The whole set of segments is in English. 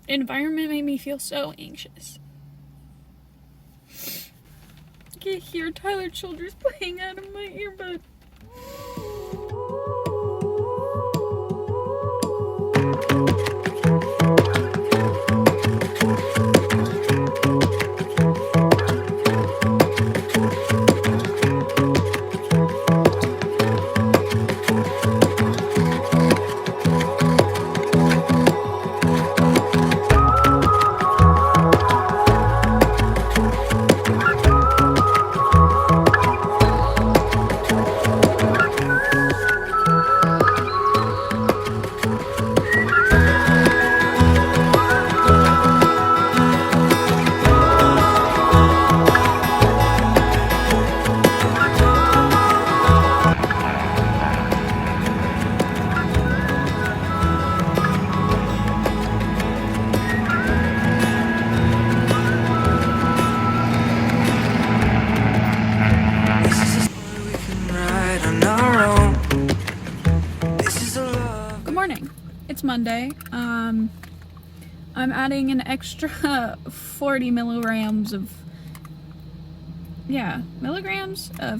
environment made me feel so anxious. I can hear Tyler Childers playing out of my earbud. It's Monday. I'm adding an extra 40 milligrams of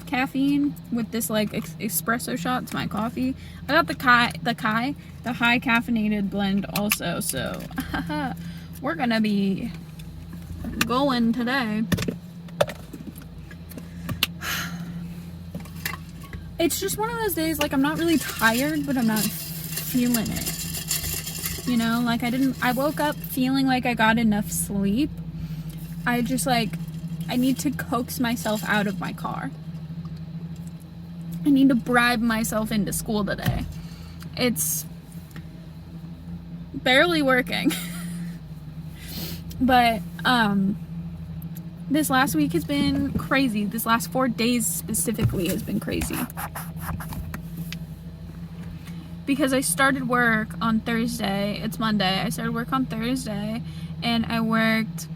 caffeine with this like espresso shot to my coffee. I got the high caffeinated blend also, so we're gonna be going today. It's just one of those days, like, I'm not really tired, but I'm not feeling it. You know, like, I woke up feeling like I got enough sleep. I just, like, I need to coax myself out of my car. I need to bribe myself into school today. It's barely working. But, this last week has been crazy. This last 4 days specifically has been crazy. Because I started work on Thursday. It's Monday. I started work on Thursday, and I worked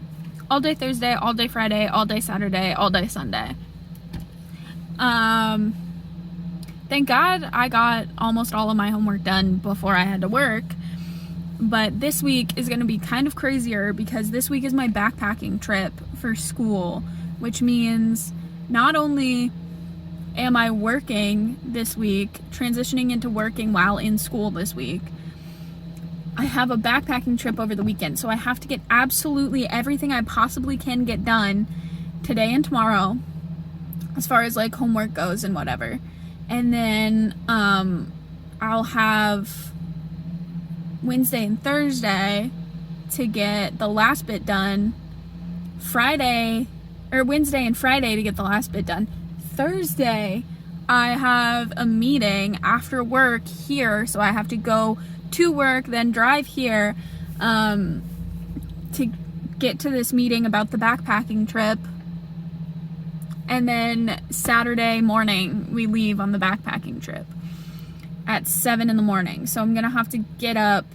all day Thursday, all day Friday, all day Saturday, all day Sunday. Thank God I got almost all of my homework done before I had to work. But this week is going to be kind of crazier because this week is my backpacking trip for school, which means not only am I working this week, transitioning into working while in school this week, I have a backpacking trip over the weekend. So I have to get absolutely everything I possibly can get done today and tomorrow as far as like homework goes and whatever. And then I'll have Wednesday and Thursday to get the last bit done. Wednesday and Friday to get the last bit done. Thursday, I have a meeting after work here, so I have to go to work, then drive here to get to this meeting about the backpacking trip. And then Saturday morning, we leave on the backpacking trip at 7 in the morning. So I'm gonna have to get up.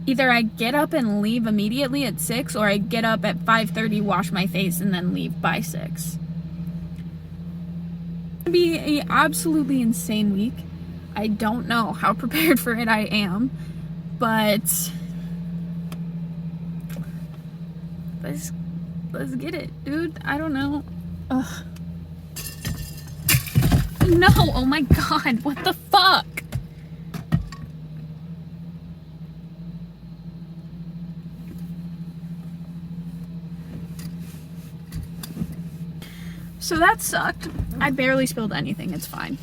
Either I get up and leave immediately at 6, or I get up at 5:30, wash my face, and then leave by 6. It'll be an absolutely insane week. I don't know how prepared for it I am, but let's get it, dude. I don't know. Ugh. No, oh my god, what the fuck? So that sucked. I barely spilled anything, it's fine.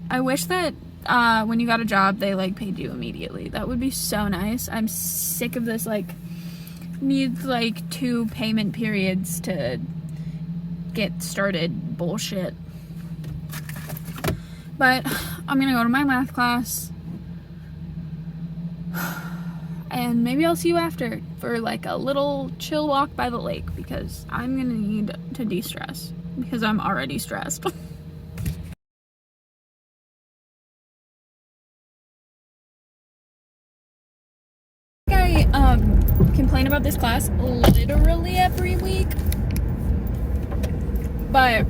I wish that when you got a job, they like paid you immediately. That would be so nice. I'm sick of this, like, needs like 2 payment periods to get started bullshit. But I'm gonna go to my math class, and maybe I'll see you after for like a little chill walk by the lake, because I'm gonna need to de-stress because I'm already stressed. I complain about this class literally every week, but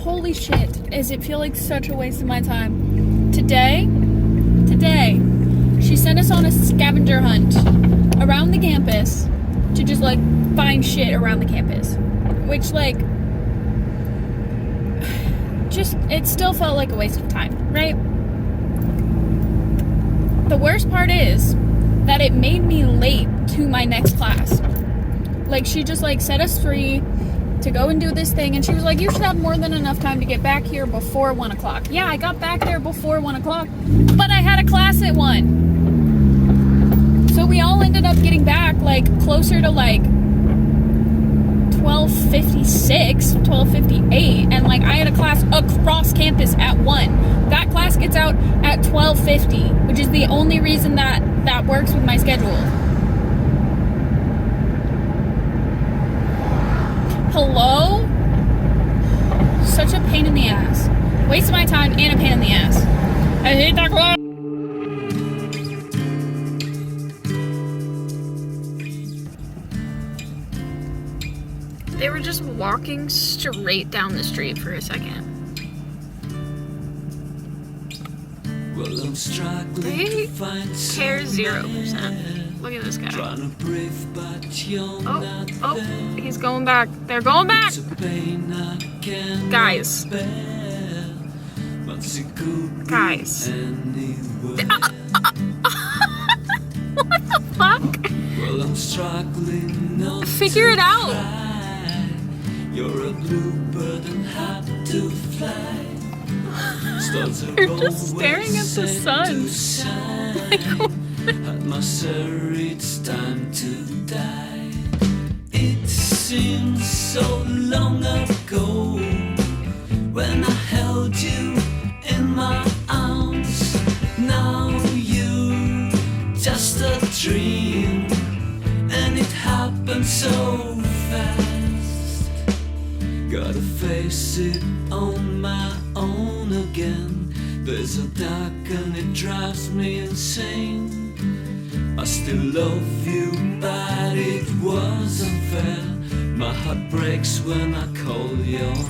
Holy shit, does it feel like such a waste of my time. Today, she sent us on a scavenger hunt around the campus to just like find shit around the campus. Which like, just, it still felt like a waste of time, right? The worst part is that it made me late to my next class. Like, she just like set us free to go and do this thing, and she was like, you should have more than enough time to get back here before 1 o'clock. Yeah, I got back there before 1 o'clock, but I had a class at 1. So we all ended up getting back like closer to like 12:56, 12:58, and like I had a class across campus at 1. That class gets out at 12:50, which is the only reason that works with my schedule. Hello? Such a pain in the ass. Waste of my time and a pain in the ass. I hate that class. They were just walking straight down the street for a second. Well, I'm They care 0%. Look at this guy. Oh, he's going back. They're going back! Guys. Guys. What the fuck? Well, I'm struggling. Figure it out. You're a bluebird and have to fly. You're just staring at the sun. At my sir, it's time to die. It seems so long ago when I held you in my arms. Now you're just a dream, and it happened so fast. Gotta face it on my own again. There's a dark and it drives me insane. I still love you, but it was unfair. My heart breaks when I call your name.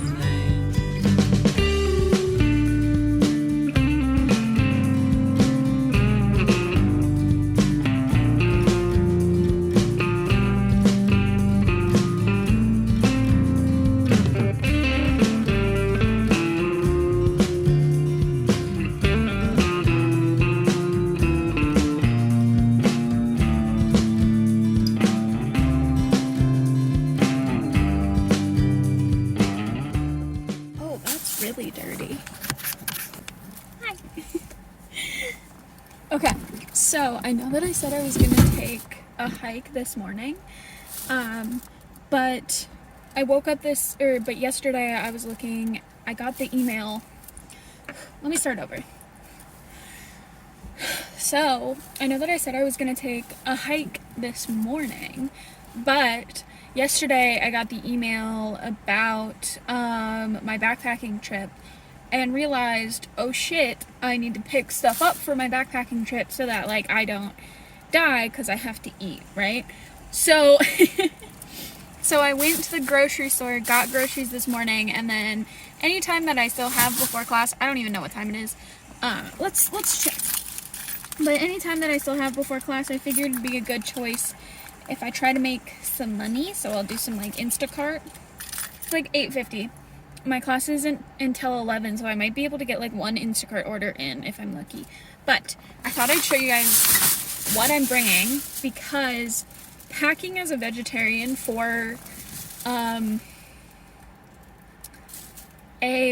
Really dirty. Hi. Okay, so I know that I said I was gonna take a hike this morning, but I woke up but yesterday I was looking, I got the email. Let me start over. So I know that I said I was gonna take a hike this morning, but yesterday I got the email about my backpacking trip and realized, oh shit, I need to pick stuff up for my backpacking trip so that like I don't die because I have to eat, right? So so I went to the grocery store, got groceries this morning, and then anytime that I still have before class, I don't even know what time it is. Let's check. But anytime that I still have before class, I figured it'd be a good choice if I try to make some money. So I'll do some like Instacart. It's like $8.50. My class isn't until 11, so I might be able to get like one Instacart order in if I'm lucky. But I thought I'd show you guys what I'm bringing, because packing as a vegetarian for a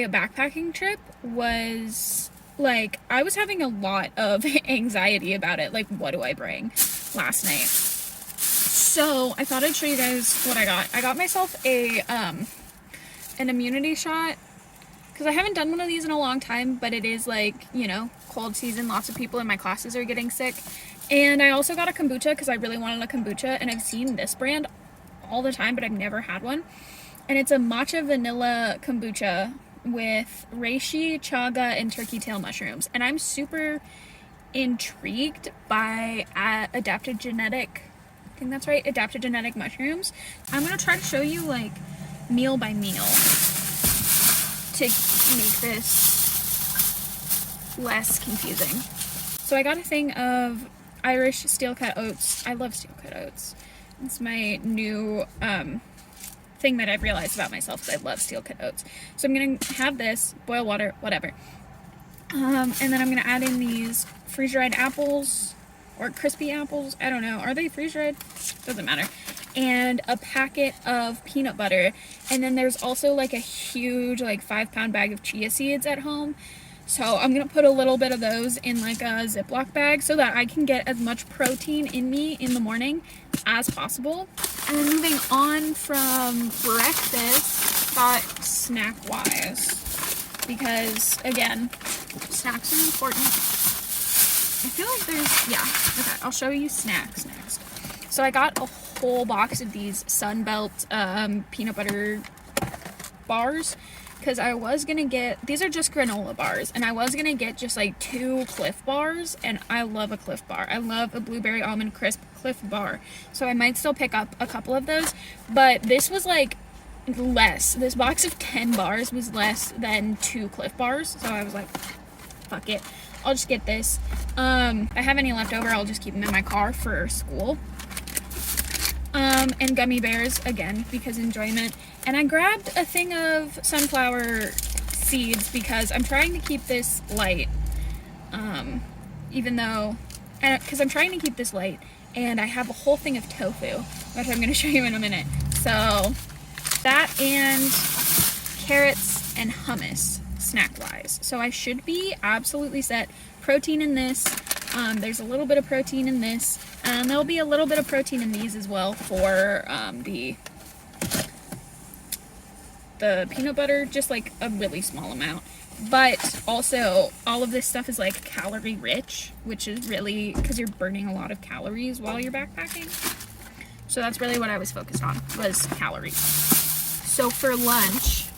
backpacking trip was like, I was having a lot of anxiety about it. Like, what do I bring last night? So I thought I'd show you guys what I got. I got myself an immunity shot, because I haven't done one of these in a long time, but it is like, you know, cold season. Lots of people in my classes are getting sick. And I also got a kombucha because I really wanted a kombucha, and I've seen this brand all the time, but I've never had one. And it's a matcha vanilla kombucha with reishi, chaga, and turkey tail mushrooms. And I'm super intrigued by adaptogenetic, I think that's right, adaptogenetic mushrooms. I'm gonna try to show you like meal by meal. to make this less confusing. So I got a thing of Irish steel-cut oats. I love steel-cut oats. It's my new thing that I've realized about myself, that I love steel-cut oats. So I'm gonna have this, boil water, whatever. And then I'm gonna add in these freeze-dried apples, or crispy apples, I don't know. Are they freeze-dried? Doesn't matter. And a packet of peanut butter. And then there's also like a huge, like 5-pound bag of chia seeds at home. So I'm gonna put a little bit of those in like a Ziploc bag so that I can get as much protein in me in the morning as possible. And then moving on from breakfast, got snack-wise. Because, again, snacks are important. I feel like there's, yeah, okay, I'll show you snacks next. So I got a whole box of these Sunbelt peanut butter bars. Because I was going to get, these are just granola bars, and I was going to get just like 2 Cliff bars, and I love a Cliff bar. I love a blueberry almond crisp Cliff bar. So I might still pick up a couple of those, but this was like less. This box of 10 bars was less than 2 Cliff bars, so I was like, fuck it. I'll just get this. If I have any left over, I'll just keep them in my car for school. And gummy bears, again, because enjoyment. And I grabbed a thing of sunflower seeds because I'm trying to keep this light. Because I'm trying to keep this light. And I have a whole thing of tofu, which I'm going to show you in a minute. So, that and carrots and hummus, snack-wise. So I should be absolutely set. Protein in this. There's a little bit of protein in this. And there'll be a little bit of protein in these as well for the peanut butter, just like a really small amount. But also, all of this stuff is like calorie rich, which is really, because you're burning a lot of calories while you're backpacking. So that's really what I was focused on, was calories. So for lunch,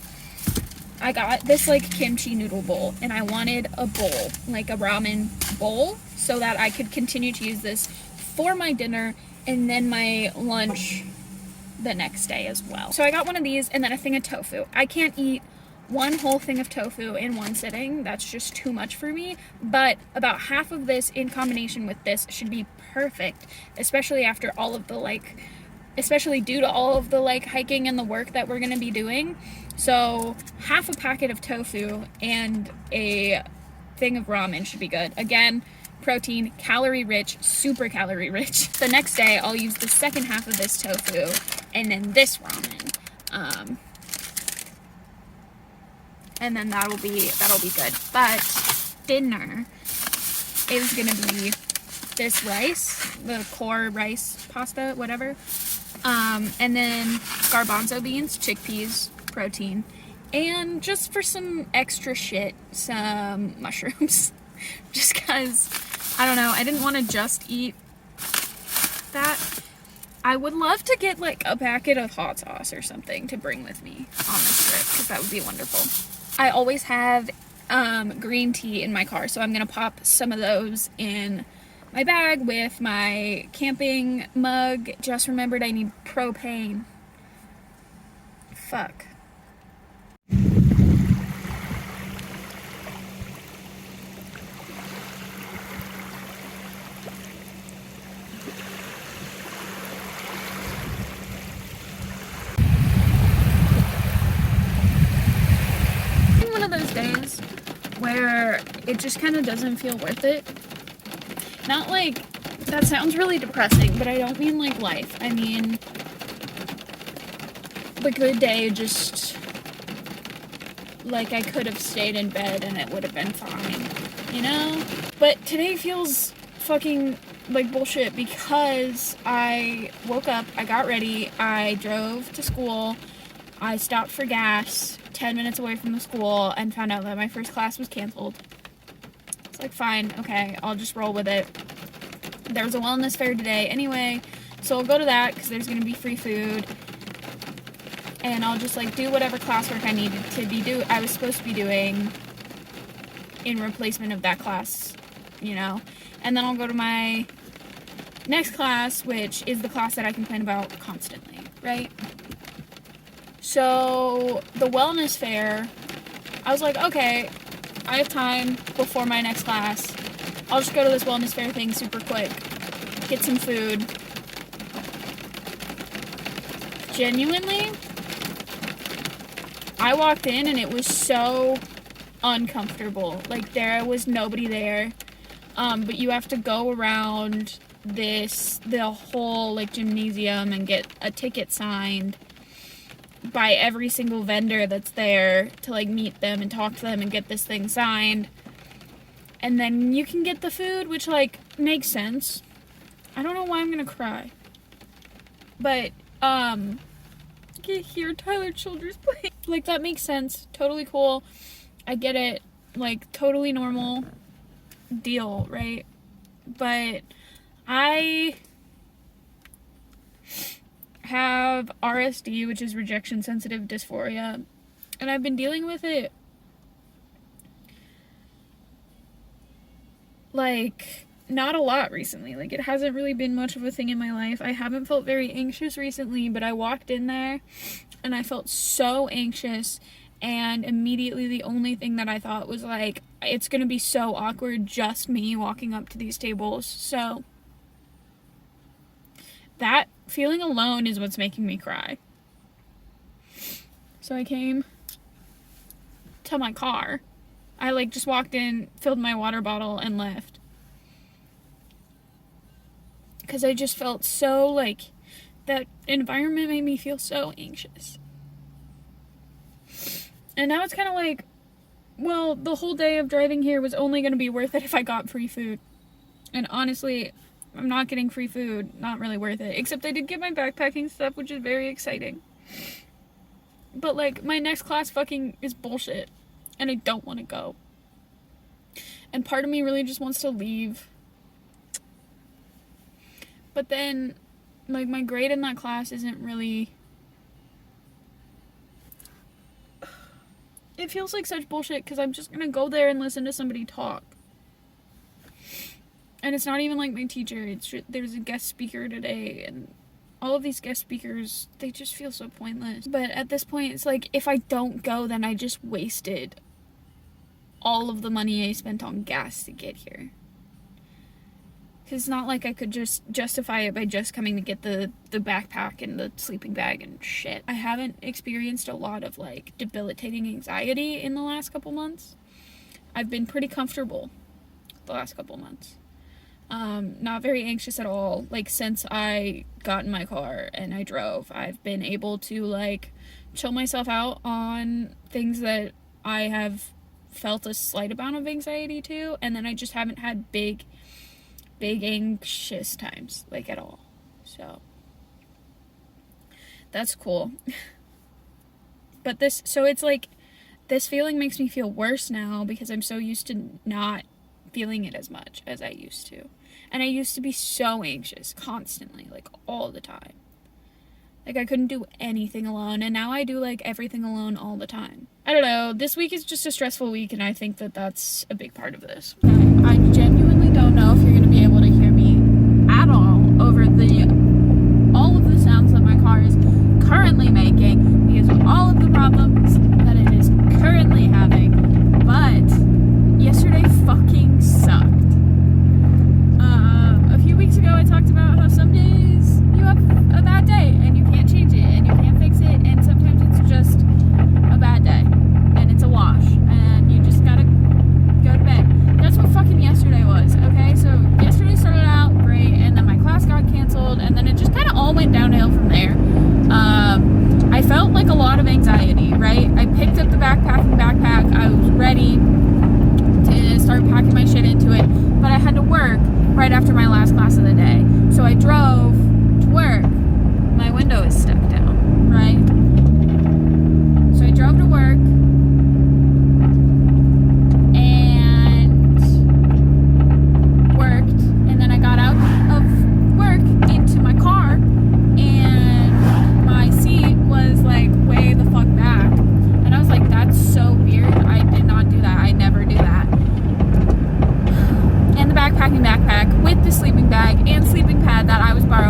I got this like kimchi noodle bowl, and I wanted a bowl, like a ramen bowl, so that I could continue to use this for my dinner and then my lunch the next day as well. So I got one of these and then a thing of tofu. I can't eat one whole thing of tofu in one sitting. That's just too much for me. But about half of this in combination with this should be perfect, especially after all of the especially due to all of the hiking and the work that we're going to be doing. So half a packet of tofu and a thing of ramen should be good. Again, protein, calorie rich, super calorie rich. The next day I'll use the second half of this tofu and then this ramen. And then that'll be good. But dinner is gonna be this rice, the core rice pasta, whatever. And then garbanzo beans, chickpeas, protein, and just for some extra shit, some mushrooms. Just cause, I don't know, I didn't want to just eat that. I would love to get a packet of hot sauce or something to bring with me on this trip, because that would be wonderful. I always have green tea in my car, so I'm gonna pop some of those in my bag with my camping mug. Just remembered I need propane. Fuck. One of those days where it just kind of doesn't feel worth it. Not that sounds really depressing, but I don't mean life. I mean the good day, just I could have stayed in bed and it would have been fine, you know? But today feels fucking bullshit because I woke up, I got ready, I drove to school, I stopped for gas 10 minutes away from the school and found out that my first class was canceled. It's fine, okay, I'll just roll with it. There was a wellness fair today anyway, so I'll go to that because there's going to be free food. And I'll just do whatever classwork I needed to I was supposed to be doing in replacement of that class, you know. And then I'll go to my next class, which is the class that I complain about constantly, right? So the wellness fair I was like, okay, I have time before my next class. I'll just go to this wellness fair thing super quick, get some food. Genuinely, I walked in and it was so uncomfortable. Like, there was nobody there. But you have to go around the whole, like, gymnasium and get a ticket signed by every single vendor that's there to, like, meet them and talk to them and get this thing signed. And then you can get the food, which, like, makes sense. I don't know why I'm gonna cry. But, I can hear Tyler Childers playing. Like, that makes sense. Totally cool. I get it. Like, totally normal deal, right? But I have RSD, which is rejection sensitive dysphoria, and I've been dealing with it, like, not a lot recently. Like, it hasn't really been much of a thing in my life. I haven't felt very anxious recently, but I walked in there and I felt so anxious, and immediately the only thing that I thought was, like, it's gonna be so awkward just me walking up to these tables. So that feeling alone is what's making me cry. So I came to my car. I, like, just walked in, filled my water bottle, and left. Because I just felt so, like, that environment made me feel so anxious. And now it's kind of like, well, the whole day of driving here was only going to be worth it if I got free food. And honestly, I'm not getting free food. Not really worth it. Except I did get my backpacking stuff, which is very exciting. But, like, my next class fucking is bullshit. And I don't want to go. And part of me really just wants to leave. But then, like, my grade in that class isn't really... It feels like such bullshit because I'm just gonna go there and listen to somebody talk. And it's not even like my teacher. It's just, there's a guest speaker today, and all of these guest speakers, they just feel so pointless. But at this point, it's like, if I don't go, then I just wasted all of the money I spent on gas to get here. Because it's not like I could just justify it by just coming to get the backpack and the sleeping bag and shit. I haven't experienced a lot of, like, debilitating anxiety in the last couple months. I've been pretty comfortable the last couple months. Not very anxious at all. Like, since I got in my car and I drove, I've been able to, like, chill myself out on things that I have felt a slight amount of anxiety to, and then I just haven't had big anxious times, like, at all. So that's cool. But so it's like, this feeling makes me feel worse now because I'm so used to not feeling it as much as I used to. And I used to be so anxious constantly, like, all the time. Like, I couldn't do anything alone, and now I do, like, everything alone all the time. I don't know, this week is just a stressful week, and I think that that's a big part of this. I genuinely don't know if you're going to be able to hear me at all over all of the sounds that my car is currently making because of all of the problems that it is currently having, but yesterday fucking sucked. A few weeks ago I talked about how some days you have a bad day and you can't change it and you can't fix it, and sometimes it's just a bad day and it's a wash and you just gotta go to bed. That's what fucking yesterday was, okay? So yesterday started out great, and then my class got canceled, and then it just kind of all went downhill from there. I felt like a lot of anxiety, right? I picked up the backpack. I was ready to start packing my shit into it, but I had to work right after my last class of the day. So I drove to work. My window is stuck down, right? So I drove to work and worked, and then I got out of work into my car, and my seat was, like, way the fuck back. And I was like, that's so weird. I did not do that. I never do that. And the backpack with the sleeping bag and sleeping pad that I was borrowing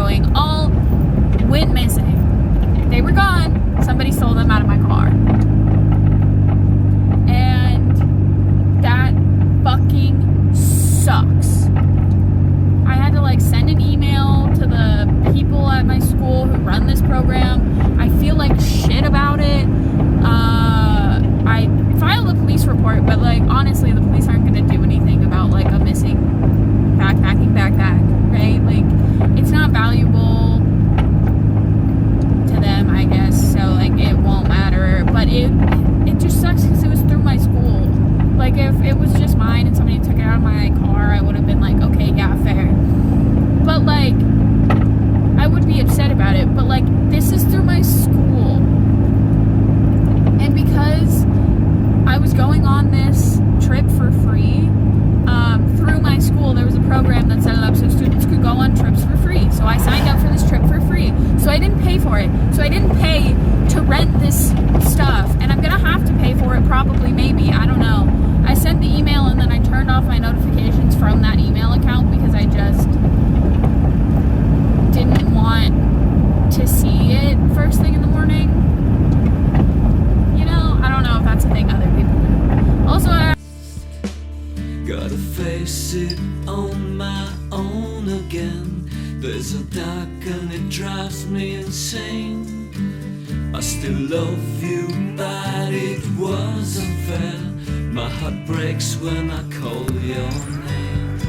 program. I feel like shit about it. I filed a police report, but like honestly, the police aren't gonna do anything about like a missing backpack, right? Like it's not valuable to them, I guess. So like it won't matter. But it just sucks because it was through my school. Like if it was just mine and somebody took it out of my car, I would have been like, okay, yeah, fair. But like I would be upset about it. But like this is through my school, and because I was going on this trip for free through my school, there was a program that set it up so students could go on trips for free. So I signed up for this trip for free. So I didn't pay for it. So I didn't pay to rent this stuff, and I'm gonna have to pay for it probably, maybe, I don't know. I sent the email and then I turned off my notifications from that email account because I just didn't want to see it first thing in the morning. You know, I don't know if that's a thing other people do. Also, gotta face it on my own again. There's a dark and it drives me insane. I still love you, but it was unfair. My heart breaks when I call your name.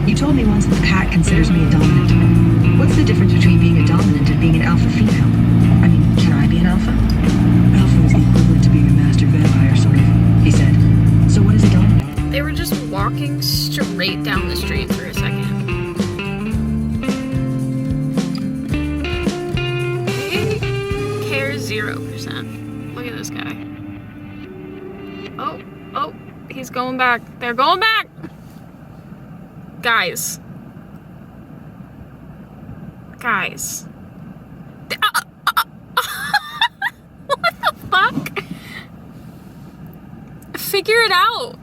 You told me once that the pack considers me a dominant. What's the difference between being a dominant and being an alpha female? I mean, can I be an alpha? Alpha is the equivalent to being a master vampire, sort of, he said. So what is a dominant? they were just walking straight down the street for a second. He cares 0%. Look at this guy. Oh, he's going back. They're going back! Guys. What the fuck? Figure it out.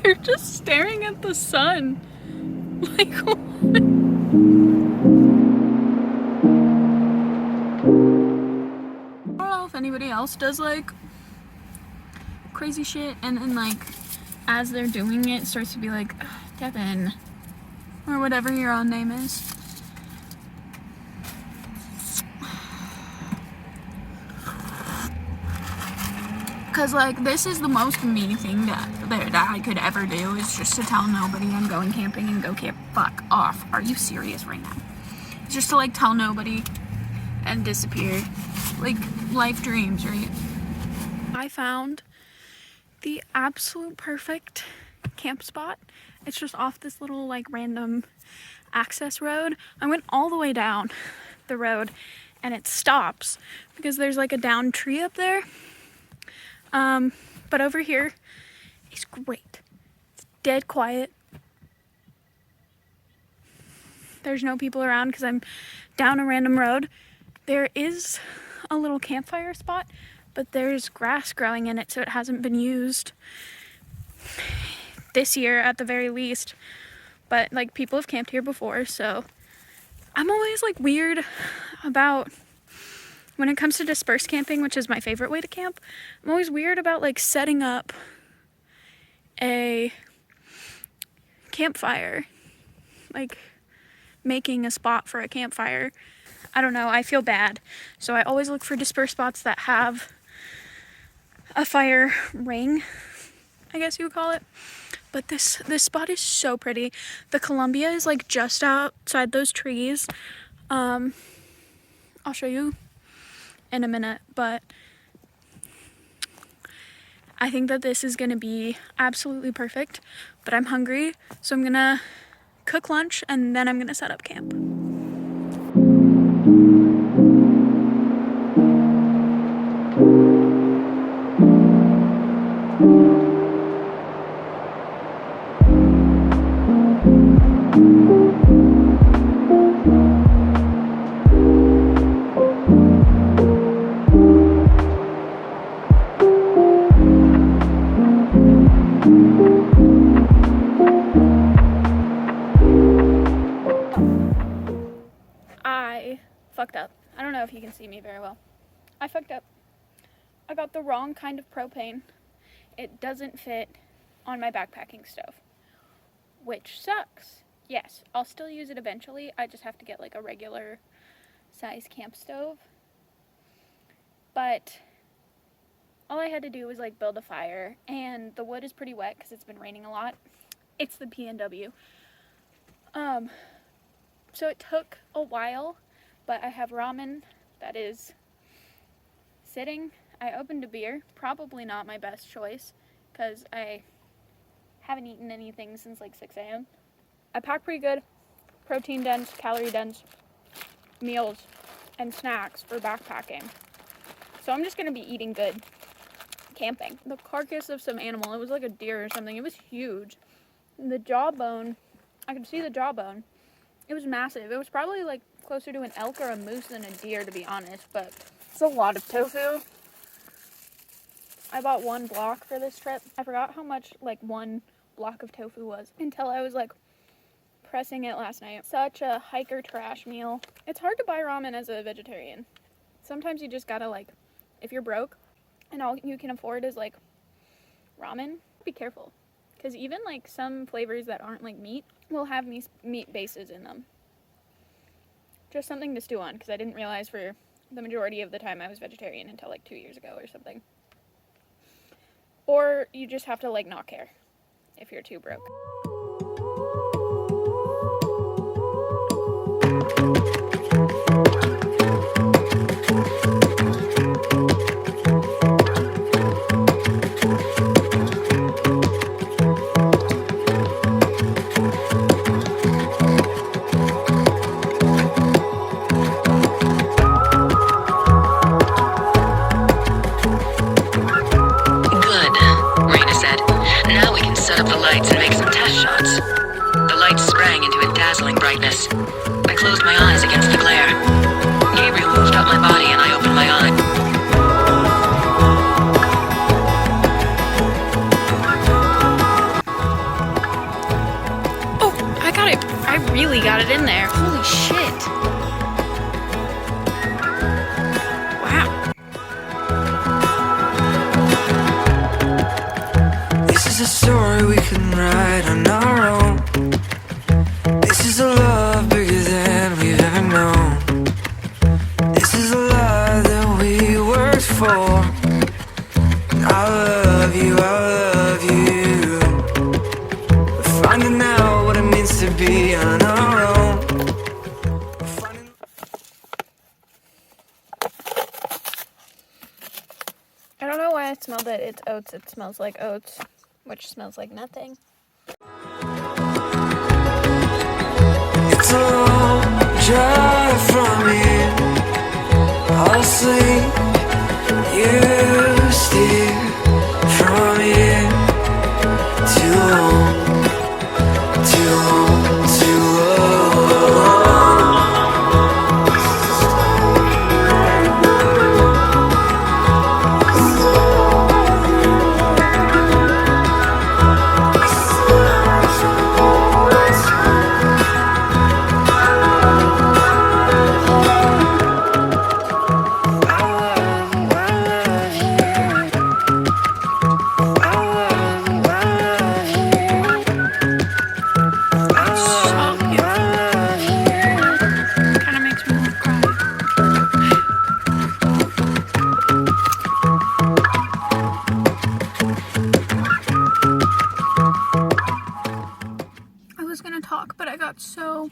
They're just staring at the sun. Like, what? I don't know if anybody else does like crazy shit and then like as they're doing it starts to be like, Devin, or whatever your own name is. Cause like this is the most me thing that I could ever do is just to tell nobody I'm going camping and go camp. Fuck off. Are you serious right now? It's just to like tell nobody and disappear. Like life dreams, right? I found the absolute perfect camp spot. It's just off this little like random access road. I went all the way down the road and it stops because there's like a downed tree up there. But over here is great. It's dead quiet. There's no people around because I'm down a random road. There is a little campfire spot, but there's grass growing in it, so it hasn't been used this year at the very least. But like people have camped here before, so I'm always like weird about when it comes to dispersed camping, which is my favorite way to camp. I'm always weird about like setting up a campfire, like making a spot for a campfire. I don't know, I feel bad. So I always look for dispersed spots that have a fire ring, I guess you would call it. But this spot is so pretty. The Columbia is like just outside those trees. I'll show you in a minute, but I think that this is gonna be absolutely perfect. But I'm hungry, so I'm gonna cook lunch and then I'm gonna set up camp. know if you can see me very well. I fucked up. I got the wrong kind of propane. It doesn't fit on my backpacking stove, which sucks. Yes, I'll still use it eventually. I just have to get like a regular size camp stove. But all I had to do was like build a fire, and the wood is pretty wet because it's been raining a lot. It's the PNW. So it took a while, but I have ramen that is sitting. I opened a beer, probably not my best choice because I haven't eaten anything since like 6 a.m. I pack pretty good, protein dense, calorie dense meals and snacks for backpacking. So I'm just gonna be eating good camping. The carcass of some animal, it was like a deer or something, it was huge. The jawbone, I could see the jawbone. It was massive. It was probably like closer to an elk or a moose than a deer, to be honest, but it's a lot of tofu. I bought 1 block for this trip. I forgot how much like 1 block of tofu was until I was like pressing it last night. Such a hiker trash meal. It's hard to buy ramen as a vegetarian. Sometimes you just gotta like, if you're broke and all you can afford is like ramen, be careful. Because even like some flavors that aren't like meat will have meat bases in them. Just something to stew on, because I didn't realize for the majority of the time I was vegetarian until like 2 years ago or something. Or you just have to like not care if you're too broke. Brightness. I closed my eyes against the glare. Gabriel moved up my body and I opened my eye. Oh, I got it. I really got it in there. Holy shit. Wow. This is a story we can write on our own. This is a love bigger than we've ever known. This is a love that we worked for. I love you, I love you. We're finding out what it means to be on our own. I don't know why I smelled it. It's oats. It smells like oats, which smells like nothing. It's a long drive from here. I'll sleep, you steer from here. Too long, too long, too long. But I got so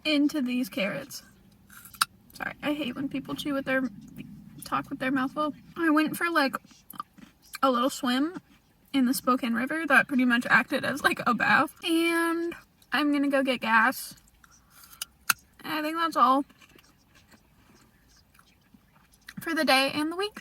into these carrots. Sorry, I hate when people talk with their mouth full. I went for like a little swim in the Spokane River that pretty much acted as like a bath. And I'm gonna go get gas. And I think that's all for the day and the week.